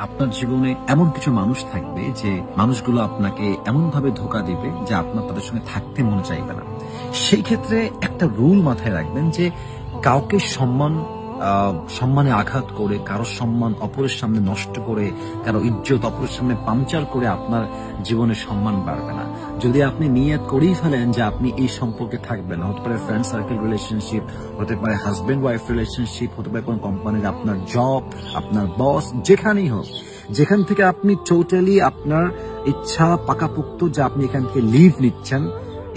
আপনার জীবনে এমন কিছু মানুষ থাকবে যে মানুষগুলো আপনাকে এমন ভাবে ধোঁকা দিবে যে আপনার তাদের সঙ্গে থাকতে মনে চাইবে না। সেই ক্ষেত্রে একটা রুল মাথায় রাখবেন যে কাউকে সম্মানে আঘাত করে, কারো সম্মান অপরের সামনে নষ্ট করে, কারো ইজ্জত অপরের সামনে পাংচার করে আপনার জীবনে সম্মান বাড়বে না। যদি আপনি নিয়ত করেই ফেলেন যে আপনি এই সম্পর্কে থাকবেন, হতে পারে ফ্রেন্ড সার্কেল রিলেশনশিপ, হতে পারে হাজবেন্ড ওয়াইফ রিলেশনশিপ, হতে পারে কোন কোম্পানির আপনার জব, আপনার বস, যেখানেই হোক, যেখান থেকে আপনি টোটালি আপনার ইচ্ছা পাকাপোক্ত যে আপনি এখান থেকে লিভ নিচ্ছেন,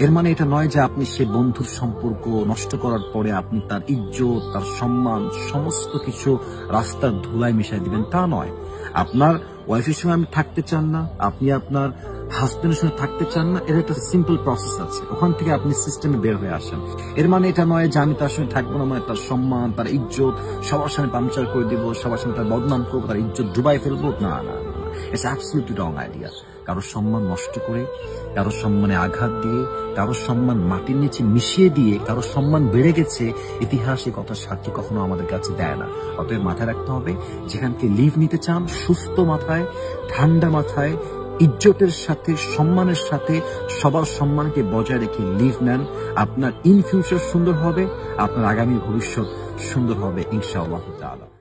এর মানে এটা নয় যে আপনি সে বন্ধুর সম্পর্ক নষ্ট করার পরে আপনি তার ইজ্জত, তার সম্মান সমস্ত কিছু রাস্তার ধুলায় মিশাই দিবেন, তা নয়। আপনার ওয়াইফের সঙ্গে আপনি থাকতে চান না, আপনি আপনার হাজবেন্ডের সঙ্গে থাকতে চান না, এর একটা সিম্পল প্রসেস আছে, ওখান থেকে আপনি সিস্টেমে বের হয়ে আসেন। এর মানে এটা নয় যে আমি তার সঙ্গে থাকবো না, মানে তার সম্মান, তার ইজ্জত সবার সামনে পাংচার করে দিব, সবার সামনে তার বদনাম করবো, তার ইজ্জত ডুবাই ফেলবো, না না, ইটস অ্যাবসলিউটলি রং আইডিয়া। কারোর সম্মান নষ্ট করে, কারোর সম্মানে আঘাত দিয়ে, কারোর সম্মান মাটির নিচে মিশিয়ে দিয়ে কারোর সম্মান বেড়ে গেছে, ইতিহাস এই কথা সাক্ষী কখনো আমাদের কাছে দেয় না। অতএব মাথায় রাখতে হবে, যেখানকে লিভ নিতে চান সুস্থ মাথায়, ঠান্ডা মাথায়, ইজ্জতের সাথে, সম্মানের সাথে, সবার সম্মানকে বজায় রেখে লিভ নেন। আপনার ইন ফিউচার সুন্দর হবে, আপনার আগামী ভবিষ্যৎ সুন্দর হবে ইনশাআল্লাহ তাআলা।